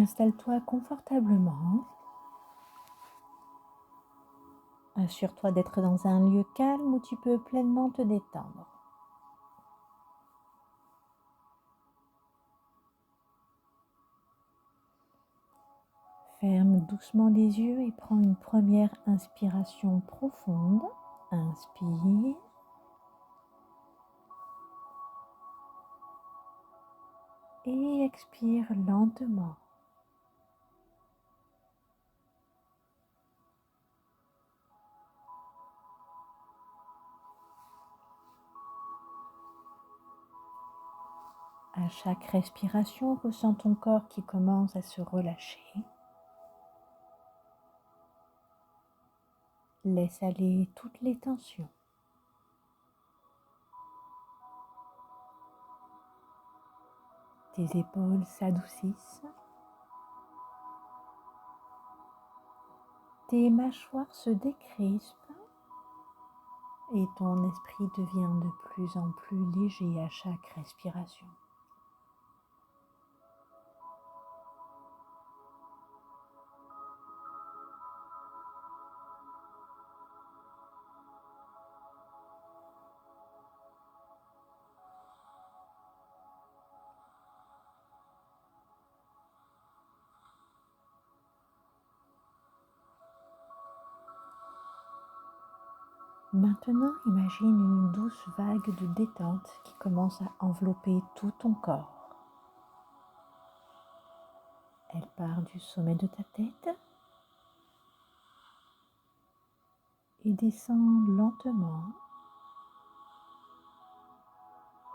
Installe-toi confortablement. Assure-toi d'être dans un lieu calme où tu peux pleinement te détendre. Ferme doucement les yeux et prends une première inspiration profonde. Inspire. Et expire lentement. À chaque respiration, ressens ton corps qui commence à se relâcher. Laisse aller toutes les tensions. Tes épaules s'adoucissent. Tes mâchoires se décrispent et ton esprit devient de plus en plus léger à chaque respiration. Maintenant, imagine une douce vague de détente qui commence à envelopper tout ton corps. Elle part du sommet de ta tête et descend lentement,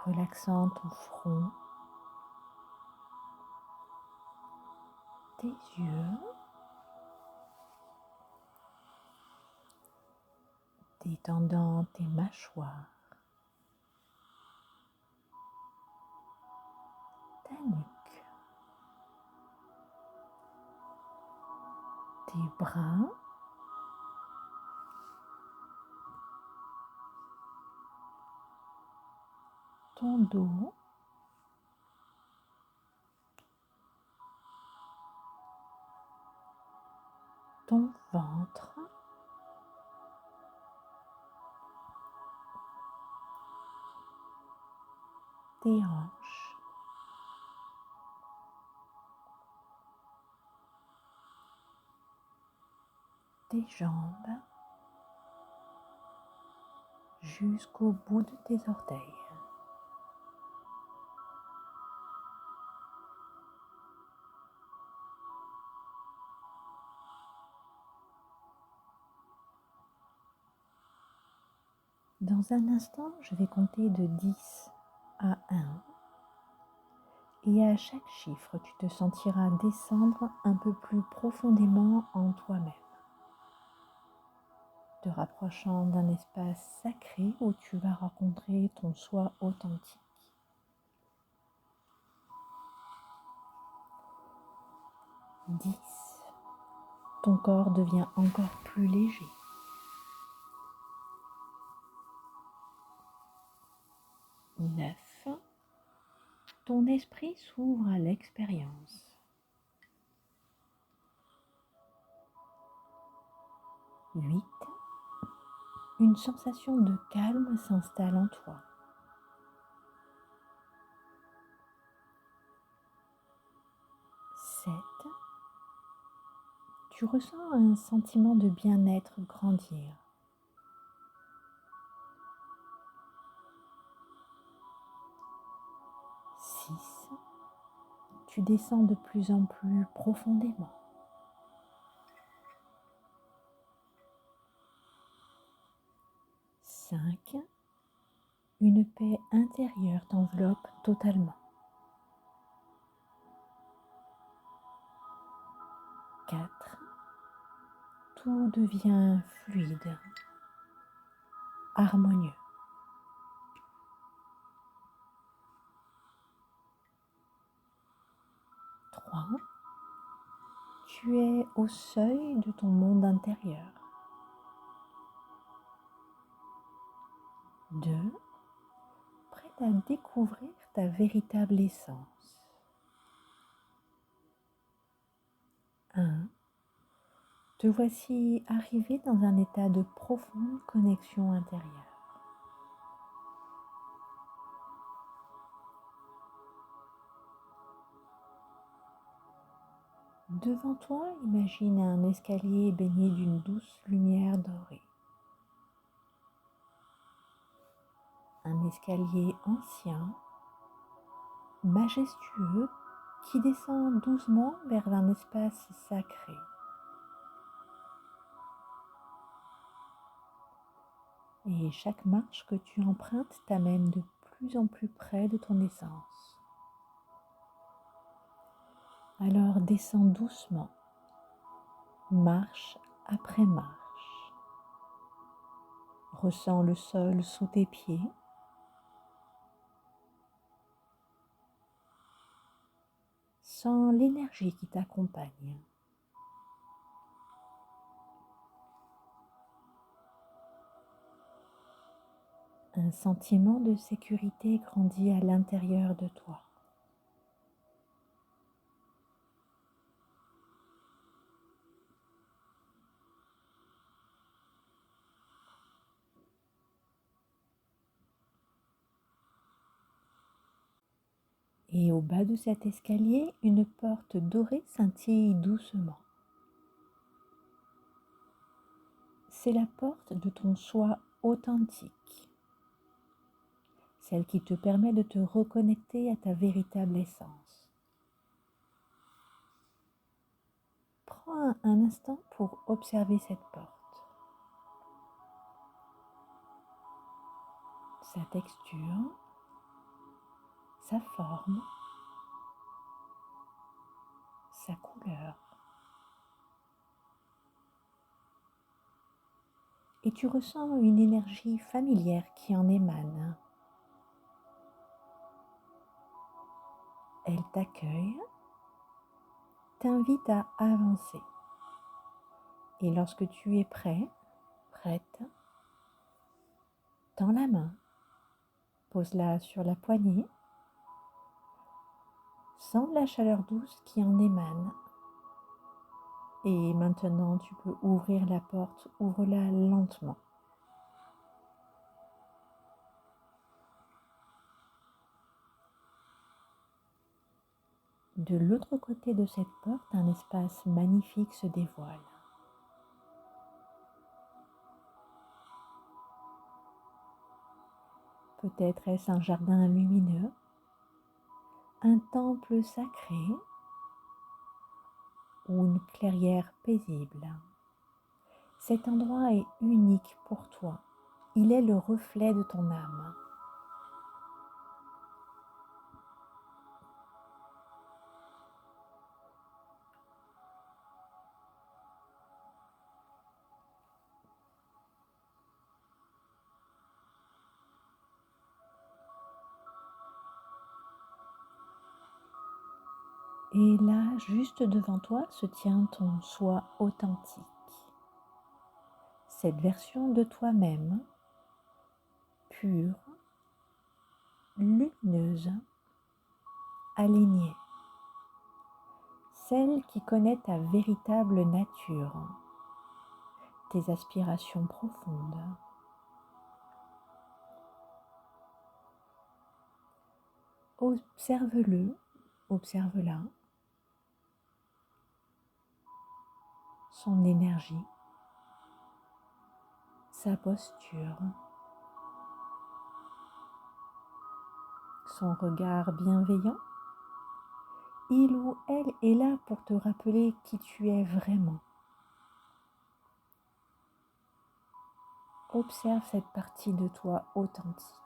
relaxant ton front, tes yeux, détendant tes mâchoires, ta nuque, tes bras, ton dos, ton ventre, tes hanches, tes jambes, jusqu'au bout de tes orteils. Dans un instant, je vais compter de 10 à 1 et à chaque chiffre, tu te sentiras descendre un peu plus profondément en toi-même, te rapprochant d'un espace sacré où tu vas rencontrer ton soi authentique. 10. Ton corps devient encore plus léger. 9. Ton esprit s'ouvre à l'expérience. 8. Une sensation de calme s'installe en toi. 7. Tu ressens un sentiment de bien-être grandir. 6. Tu descends de plus en plus profondément. 5. Une paix intérieure t'enveloppe totalement. 4. Tout devient fluide, harmonieux. 3. Tu es au seuil de ton monde intérieur. 2. Prête à découvrir ta véritable essence. 1. Te voici arrivé dans un état de profonde connexion intérieure. Devant toi, imagine un escalier baigné d'une douce lumière dorée. Un escalier ancien, majestueux, qui descend doucement vers un espace sacré. Et chaque marche que tu empruntes t'amène de plus en plus près de ton essence. Alors descends doucement, marche après marche. Ressens le sol sous tes pieds. Sens l'énergie qui t'accompagne. Un sentiment de sécurité grandit à l'intérieur de toi. Et au bas de cet escalier, une porte dorée scintille doucement. C'est la porte de ton soi authentique, celle qui te permet de te reconnecter à ta véritable essence. Prends un instant pour observer cette porte, sa texture, sa forme, sa couleur. Et tu ressens une énergie familière qui en émane. Elle t'accueille, t'invite à avancer. Et lorsque tu es prêt, prête, tends la main, pose-la sur la poignée, sens la chaleur douce qui en émane. Et maintenant, tu peux ouvrir la porte, ouvre-la lentement. De l'autre côté de cette porte, un espace magnifique se dévoile. Peut-être est-ce un jardin lumineux, un temple sacré ou une clairière paisible. Cet endroit est unique pour toi. Il est le reflet de ton âme. Et là, juste devant toi, se tient ton soi authentique. Cette version de toi-même, pure, lumineuse, alignée. Celle qui connaît ta véritable nature, tes aspirations profondes. Observe-le, observe-la, son énergie, sa posture, son regard bienveillant. Il ou elle est là pour te rappeler qui tu es vraiment. Observe cette partie de toi authentique.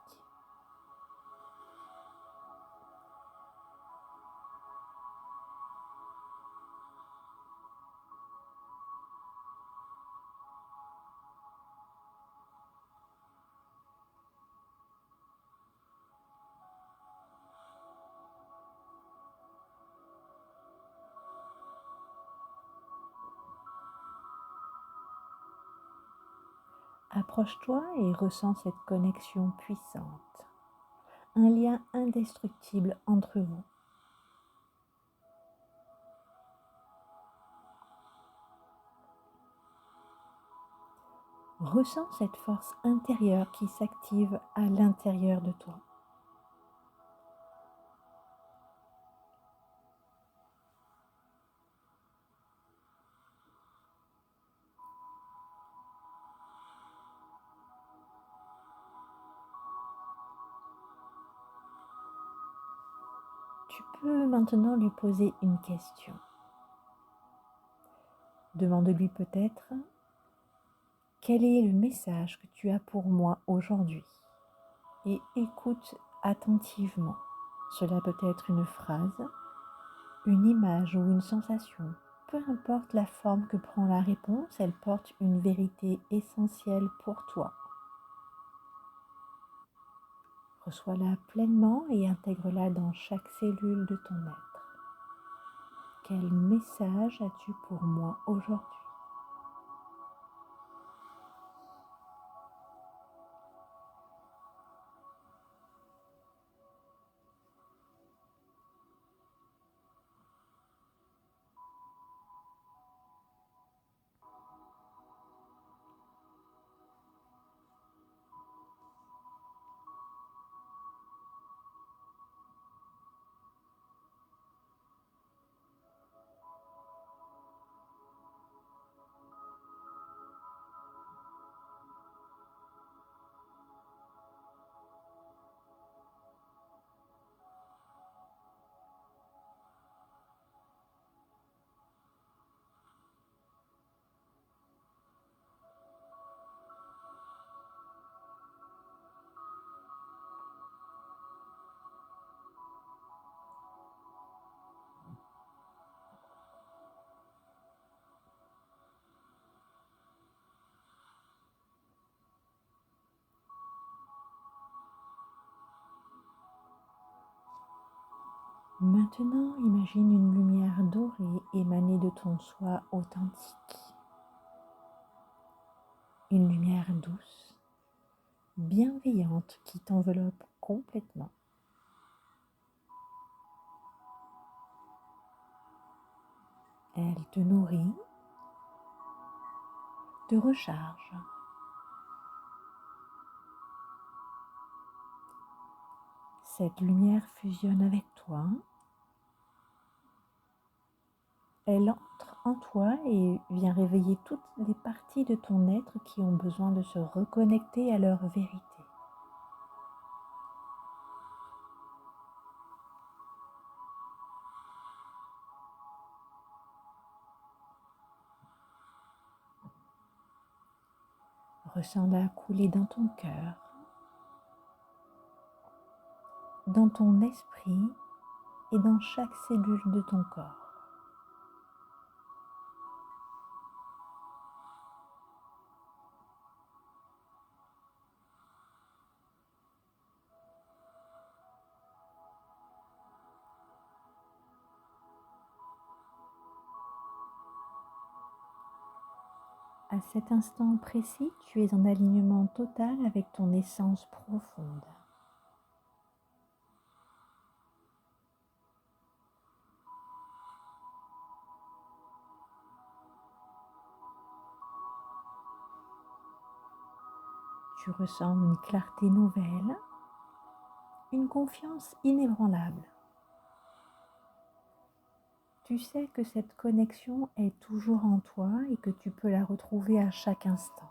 Approche-toi et ressens cette connexion puissante, un lien indestructible entre vous. Ressens cette force intérieure qui s'active à l'intérieur de toi. Tu peux maintenant lui poser une question. Demande-lui peut-être: quel est le message que tu as pour moi aujourd'hui? Et écoute attentivement. Cela peut être une phrase, une image ou une sensation. Peu importe la forme que prend la réponse, elle porte une vérité essentielle pour toi. Reçois-la pleinement et intègre-la dans chaque cellule de ton être. Quel message as-tu pour moi aujourd'hui? Maintenant, imagine une lumière dorée émaner de ton soi authentique. Une lumière douce, bienveillante qui t'enveloppe complètement. Elle te nourrit, te recharge. Cette lumière fusionne avec toi. Elle entre en toi et vient réveiller toutes les parties de ton être qui ont besoin de se reconnecter à leur vérité. Ressens-la couler dans ton cœur, dans ton esprit et dans chaque cellule de ton corps. À cet instant précis, tu es en alignement total avec ton essence profonde. Tu ressens une clarté nouvelle, une confiance inébranlable. Tu sais que cette connexion est toujours en toi et que tu peux la retrouver à chaque instant.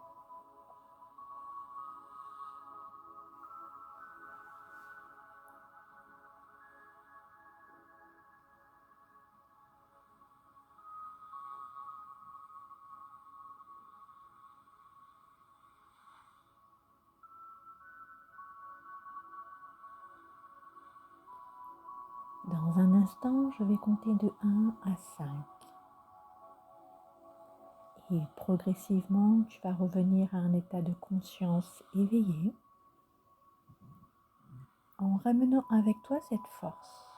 Dans un instant, je vais compter de 1 à 5. Et progressivement, tu vas revenir à un état de conscience éveillé en ramenant avec toi cette force,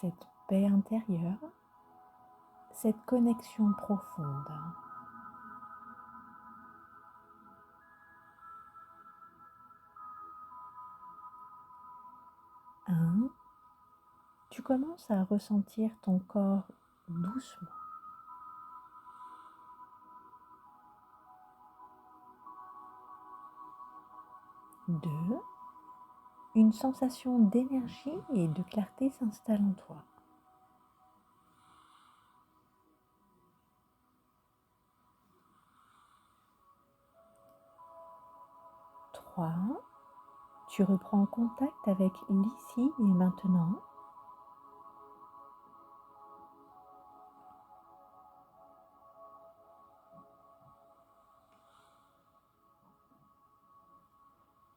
cette paix intérieure, cette connexion profonde. 1, tu commences à ressentir ton corps doucement. 2. Une sensation d'énergie et de clarté s'installe en toi. 3. Tu reprends contact avec l'ici et maintenant.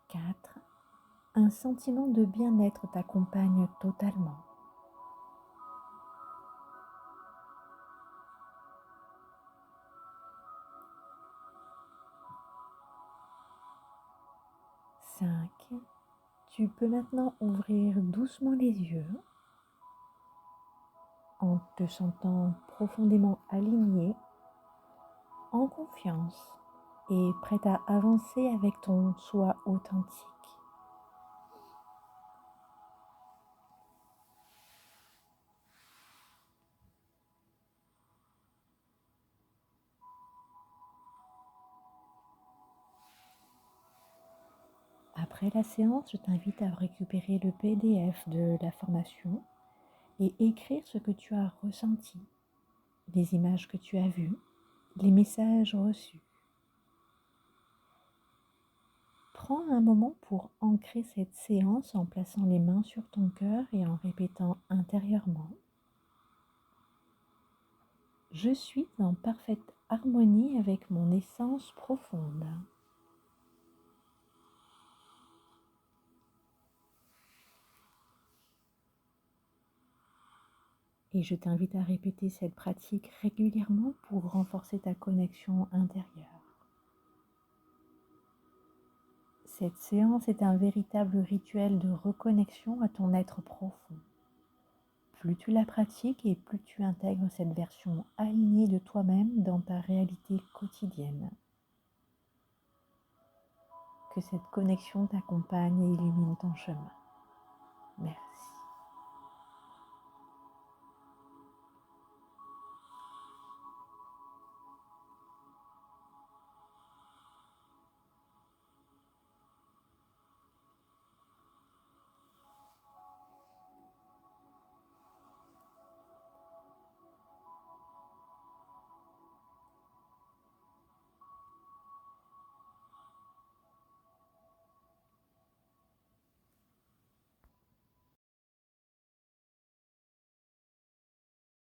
4. Un sentiment de bien-être t'accompagne totalement. 5. Tu peux maintenant ouvrir doucement les yeux en te sentant profondément aligné, en confiance et prête à avancer avec ton soi authentique. Après la séance, je t'invite à récupérer le PDF de la formation et écrire ce que tu as ressenti, les images que tu as vues, les messages reçus. Prends un moment pour ancrer cette séance en plaçant les mains sur ton cœur et en répétant intérieurement: je suis en parfaite harmonie avec mon essence profonde. Et je t'invite à répéter cette pratique régulièrement pour renforcer ta connexion intérieure. Cette séance est un véritable rituel de reconnexion à ton être profond. Plus tu la pratiques et plus tu intègres cette version alignée de toi-même dans ta réalité quotidienne. Que cette connexion t'accompagne et illumine ton chemin. Merci.